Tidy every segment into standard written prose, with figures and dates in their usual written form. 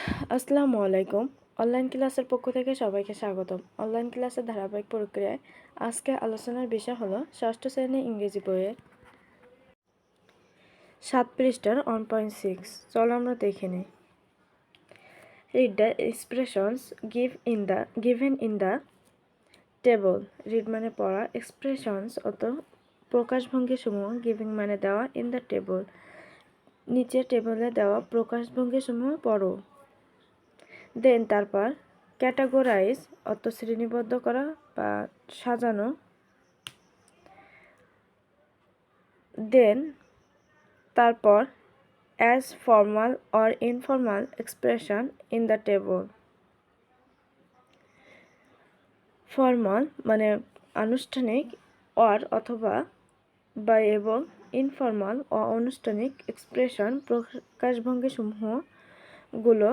আসসালামু আলাইকুম। অনলাইন ক্লাসের পক্ষ থেকে সবাইকে স্বাগতম। অনলাইন ক্লাসের ধারাবাহিক প্রক্রিয়ায় আজকে আলোচনার বিষয় হলো ষষ্ঠ শ্রেণী ইংরেজি বইয়ের 7 পৃষ্ঠার 1.6। চলো আমরা দেখে নিই। Read the expressions given in the table. Read মানে পড়া, এক্সপ্রেশনস অত প্রকাশভঙ্গি সমূহ, গিভিং মানে দেওয়া, ইন দ্য টেবল নিচের টেবলে দেওয়া প্রকাশভঙ্গি সমূহ পড়ো। দেন তারপর ক্যাটাগরাইজ অর্থ শ্রেণীবদ্ধ করা বা সাজানো। দেন তারপর as formal or informal expression in the table. Formal মানে আনুষ্ঠানিক, অর অথবা বা এবং ইনফর্মাল ও অনানুষ্ঠানিক এক্সপ্রেশন প্রকাশভঙ্গিসমূহগুলো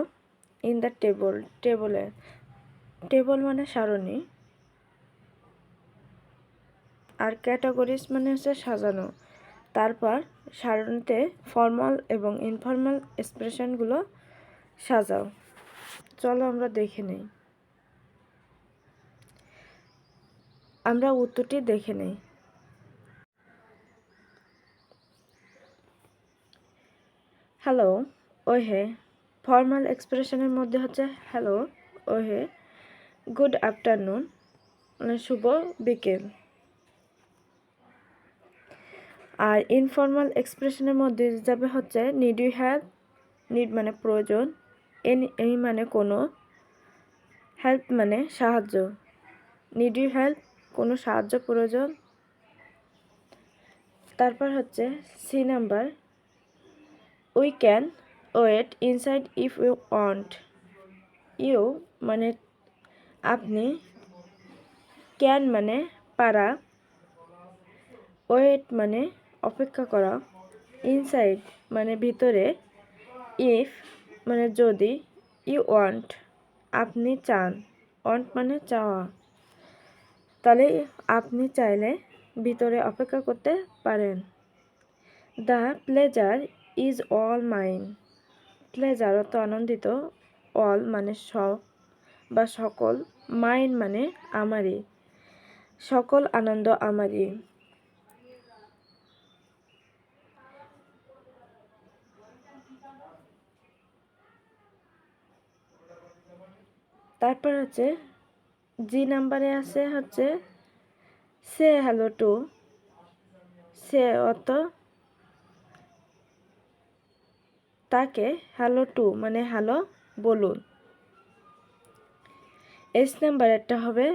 ইন দ্য টেবলে। টেবল মানে সারণী, আর ক্যাটাগরিজ মানে হচ্ছে সাজানো। তারপর সারণীতে ফর্মাল এবং ইনফর্মাল এক্সপ্রেশনগুলো সাজাও। চলো আমরা দেখে নেই। আমরা উত্তরটি দেখে নেই। হ্যালো, ওহে। ফর্মাল এক্সপ্রেশনের মধ্যে হচ্ছে হ্যালো, ওহে, গুড আফটারনুন মানে শুভ বিকেল। আর ইনফর্মাল এক্সপ্রেশনের মধ্যে যাবে হচ্ছে নিড ইউ হেল্প। নিড মানে প্রয়োজন, এই মানে কোনো, হেল্প মানে সাহায্য। নিড ইউ হেল্প কোনো সাহায্য প্রয়োজন। তারপর হচ্ছে C number, we can wait inside if you want. You মানে আপনি, ক্যান মানে পারা, ওয়েট মানে অপেক্ষা করা, ইনসাইড মানে ভিতরে, ইফ মানে যদি, ইউ ওয়ান্ট আপনি চান, ওয়ান্ট মানে চাওয়া। তাহলে আপনি চাইলে ভিতরে অপেক্ষা করতে পারেন। The pleasure is all mine. Pleasure অর্থ আনন্দিত, অল মানে সব বা সকল, মাইন মানে আমারই, সকল আনন্দ আমারই। তারপর হচ্ছে জি নাম্বারে আছে হচ্ছে সে হ্যালো টু। সে অর্থ তাকে, হ্যালো টু মানে হ্যালো বলুন। এস নাম্বার একটা হবে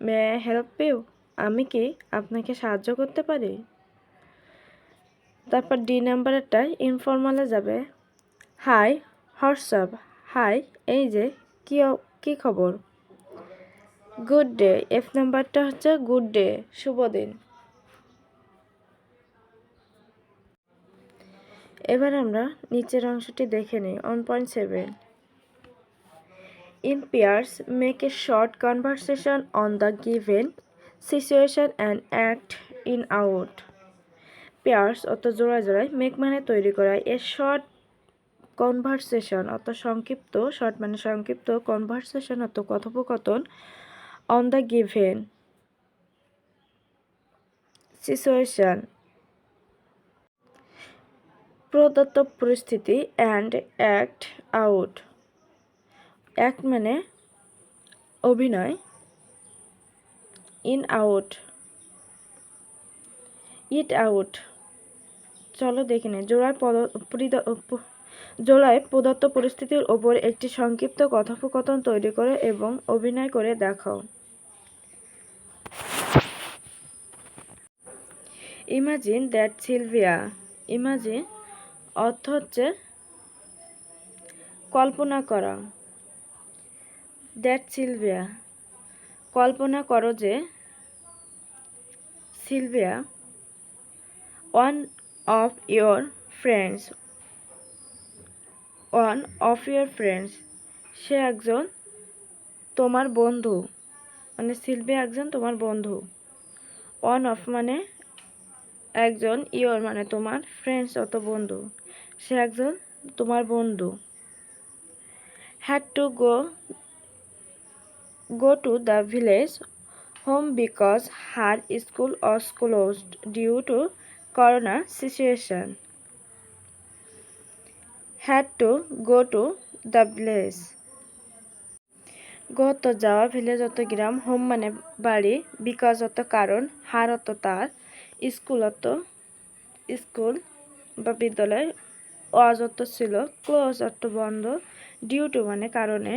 মে আই হেল্প ইউ, আমি কি আপনাকে সাহায্য করতে পারি। তারপর ডি নাম্বার একটা ইনফর্মালে যাবে, হাই হোয়াটসঅ্যাপ, হাই এই যে কি খবর। গুড ডে, এফ নাম্বারটা হচ্ছে গুড ডে শুভ দিন। এবার আমরা নিচের অংশটি দেখে নিই। 1.7 In pairs, make a short conversation on the given situation and act in out. Pairs অর্থ জোড়ায় জোড়ায়, মেক মানে তৈরি করা, এ শর্ট কনভারসেশন অর্থ সংক্ষিপ্ত, শর্ট মানে সংক্ষিপ্ত, কনভারসেশন অর্থ কথোপকথন, অন দ্য গিভেন সিচুয়েশন প্রদত্ত পরিস্থিতি, অ্যান্ড অ্যাক্ট আউট। অ্যাক্ট মানে অভিনয়, ইন আউট, ইট আউট। চলো দেখে নিই। জোড়ায় প্রদত্ত পরিস্থিতির ওপর একটি সংক্ষিপ্ত কথোপকথন তৈরি করে এবং অভিনয় করে দেখাও। Imagine that Sylvia. ইমাজিন অর্থ হচ্ছে কল্পনা করা। দ্যাট সিলভিয়া কল্পনা করো যে Sylvia, one of your friends, সে একজন তোমার বন্ধু, মানে সিলভিয়া একজন তোমার বন্ধু। ওয়ান অফ মানে একজন, ইয়োর মানে তোমার, ফ্রেন্ডস অত বন্ধু, সে একজন তোমার বন্ধু। had to go to the village home because her school was closed due to corona situation. Had to go to the village. go অত যাওয়া, ভিলেজ অত গ্রাম, হোম মানে বাড়ি, বিকজ অত কারণ, হার অত তার, স্কুল অত স্কুল বা বিদ্যালয়, ওয়াজ অত ছিল, ক্লোজ অত বন্ধ, ডিউ টু মানে কারণে,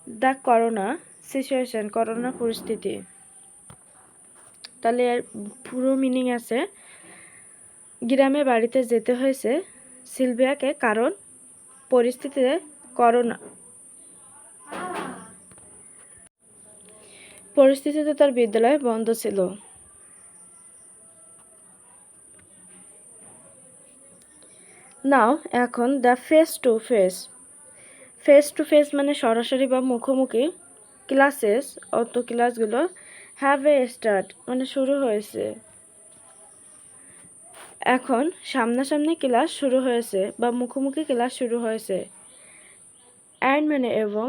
দ্য করোনা সিচুয়েশন করোনা পরিস্থিতি। তাহলে এর পুরো মিনিং আছে গ্রামে বাড়িতে যেতে হয়েছে সিলভিয়াকে কারণ পরিস্থিতিতে পরিস্থিতিতে তার বিদ্যালয় বন্ধ ছিল। নাও এখন দ্য ফেস টু ফেস মানে সরাসরি বা মুখোমুখি, ক্লাসেস অত ক্লাসগুলো হ্যাভ এ স্টার্ট মানে শুরু হয়েছে। এখন সামনাসামনি ক্লাস শুরু হয়েছে বা মুখোমুখি ক্লাস শুরু হয়েছে। অ্যান্ড মানে এবং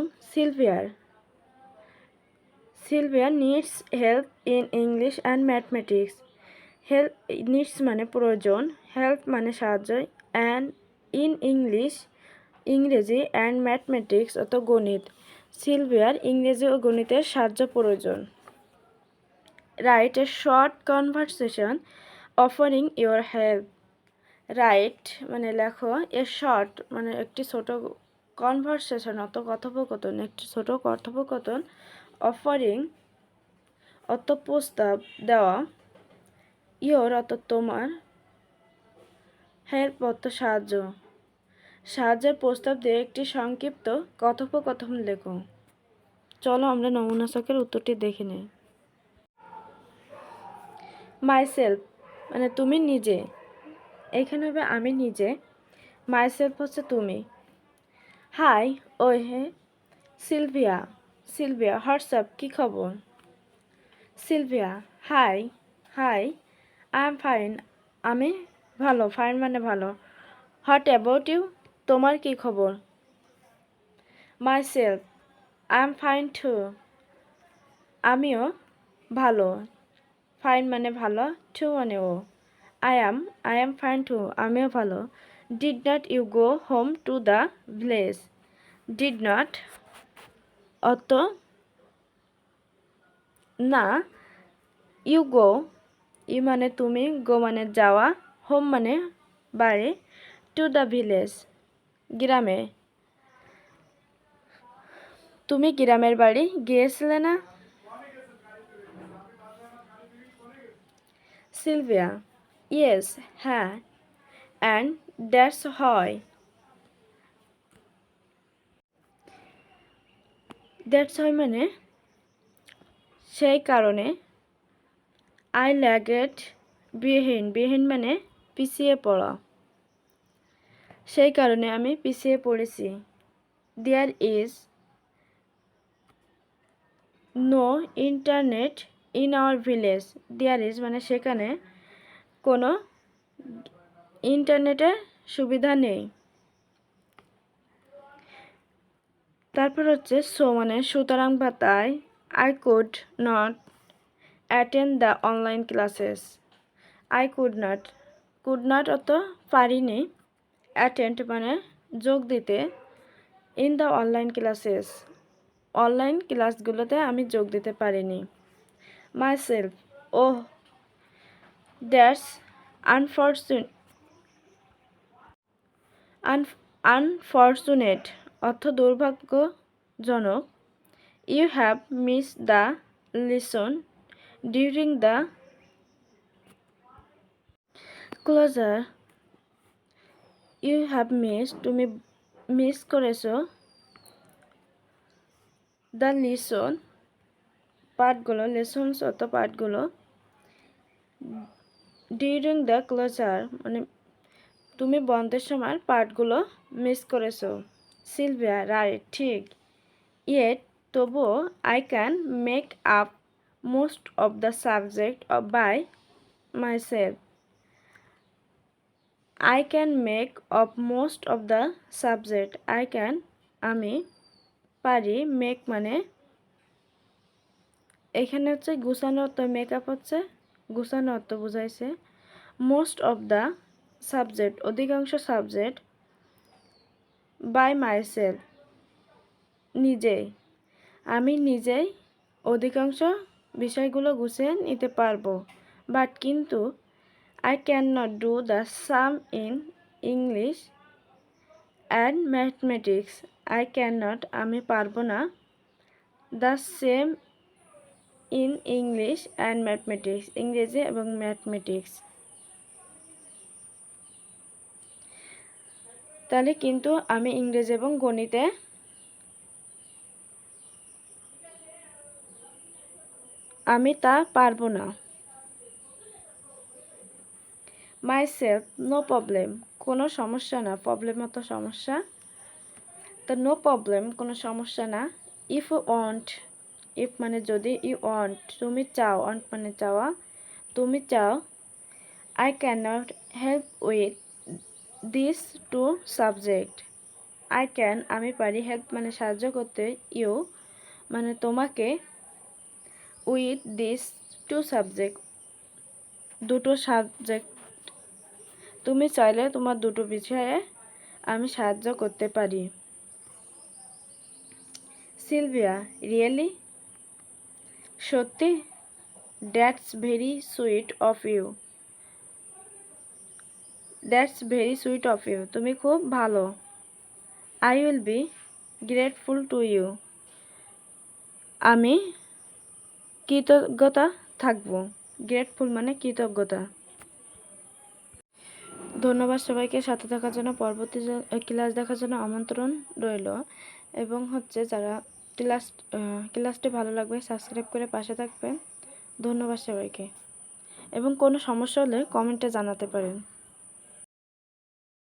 Sylvia needs help in English and mathematics. Help needs মানে প্রয়োজন, হেল্প মানে সাহায্য, অ্যান্ড ইন ইংরেজি অ্যান্ড ম্যাথমেটিক্স অত গণিত। সিলভিয়ার ইংরেজি ও গণিতের সাহায্য প্রয়োজন। Write a short conversation offering your help. Right মানে লেখো, এ শর্ট মানে একটি ছোট কনভারসেশন অত কথোপকথন, একটি ছোট কথোপকথন, অফারিং অত প্রস্তাব দেওয়া, ইয়োর অত তোমার, হেল্প অত সাহায্যের প্রস্তাব দিয়ে একটি সংক্ষিপ্ত কথোপকথন লেখো। চলো আমরা নমুনা ছকের উত্তরটি দেখে নিই। মাইসেলফ মানে তুমি নিজে, এইখানে হবে আমি নিজে, মাইসেলফ হচ্ছে তুমি। হাই ও হে সিলভিয়া হোয়াটসঅ্যাপ কি খবর। Sylvia hi I am fine আমি ভালো, ফাইন মানে ভালো। হোয়াট অ্যাবাউট ইউ তোমার কি খবর। Myself I am fine too আমিও ভালো, ফাইন মানে ভালো, টু মানে ও। আই এম ফাইন টু আমিও ভালো। Did not you go home to the village. Did not অত না, ইউ মানে তুমি, গো মানে যাওয়া, হোম মানে বাড়ি, টু দ্য ভিলেজ গ্রামে। তুমি গ্রামের বাড়ি গিয়েছিলে না। সিলভিয়া ইয়েস হ্যাঁ, অ্যান্ড দ্যাটস হয় মানে সেই কারণে। আই ল্যাগেড বিহীন মানে পিছিয়ে পড়া, সেই কারণে আমি পিছিয়ে পড়েছি। There is no internet in our village. There is মানে সেখানে কোনো ইন্টারনেটের সুবিধা নেই। তারপর হচ্ছে সো মানে সুতরাং বা তাই। I could not attend the online classes. I could not অত পারিনি, অ্যাটেন্ড মানে যোগ দিতে, in the online classes online ক্লাসগুলোতে আমি যোগ দিতে পারিনি। মাইসেলফ ওহ দ্যাটস আনফর্চুনেট অর্থ দুর্ভাগ্যজনক। You have miss the lesson during the closure. You have miss তুমি মিস করেছো, দ্য লিসন পাঠগুলো, লেসনস অত পাঠগুলো, ডিউরিং দ্য ক্লোজার মানে তুমি বন্ধের সময় পাঠগুলো মিস করেছো। সিলভিয়া রাইট ঠিক। ইয়েট তবুও I can make up most of the subject by myself. I can make up most of the subject. I can আমি পারি। মেক মানে এখানে হচ্ছে গুছানো অর্থ, মেকআপ হচ্ছে গুছানো অর্থ বুঝাইছে। মোস্ট অফ দ্য সাবজেক্ট অধিকাংশ সাবজেক্ট, বাই মাইসেলফ নিজেই, আমি নিজেই অধিকাংশ বিষয়গুলো গুছিয়ে নিতে পারবো। বাট কিন্তু I can not do the some in English and mathematics, I can not আমি পারবো না, the same in English and mathematics ইংরেজি এবং ম্যাথমেটিক্স। তাহলে কিন্তু আমি ইংরেজি এবং গণিতে আমি তা পারবো না। মাইসেলফ নো প্রবলেম কোনো সমস্যা না, প্রবলেম অত সমস্যা, তো নো প্রবলেম কোনো সমস্যা না। ইফ ইউ ওয়ান্ট, ইফ মানে যদি, ইউ ওয়ান্ট তুমি চাও, ওয়ান্ট মানে চাওয়া, তুমি চাও, I can not help with this two subject, I can আমি পারি, হেল্প মানে সাহায্য করতে, ইউ মানে তোমাকে, উইথ দিস টু সাবজেক্ট দুটো সাবজেক্ট তুমি চাইলে তোমার দুটো বিষয়ে আমি সাহায্য করতে পারি। সিলভিয়া রিয়েলি সত্যি, that's very sweet of you, that's very sweet of you তুমি খুব ভালো। I will be grateful to you আমি কৃতজ্ঞতা থাকবো, গ্রেটফুল মানে কৃতজ্ঞতা। ধন্যবাদ সবাইকে সাথে থাকার জন্য। পরবর্তী ক্লাস দেখার জন্য আমন্ত্রণ রইল, এবং হচ্ছে যারা ক্লাসটি ভালো লাগবে সাবস্ক্রাইব করে পাশে থাকবেন। ধন্যবাদ সবাইকে, এবং কোনো সমস্যা হলে কমেন্টে জানাতে পারেন।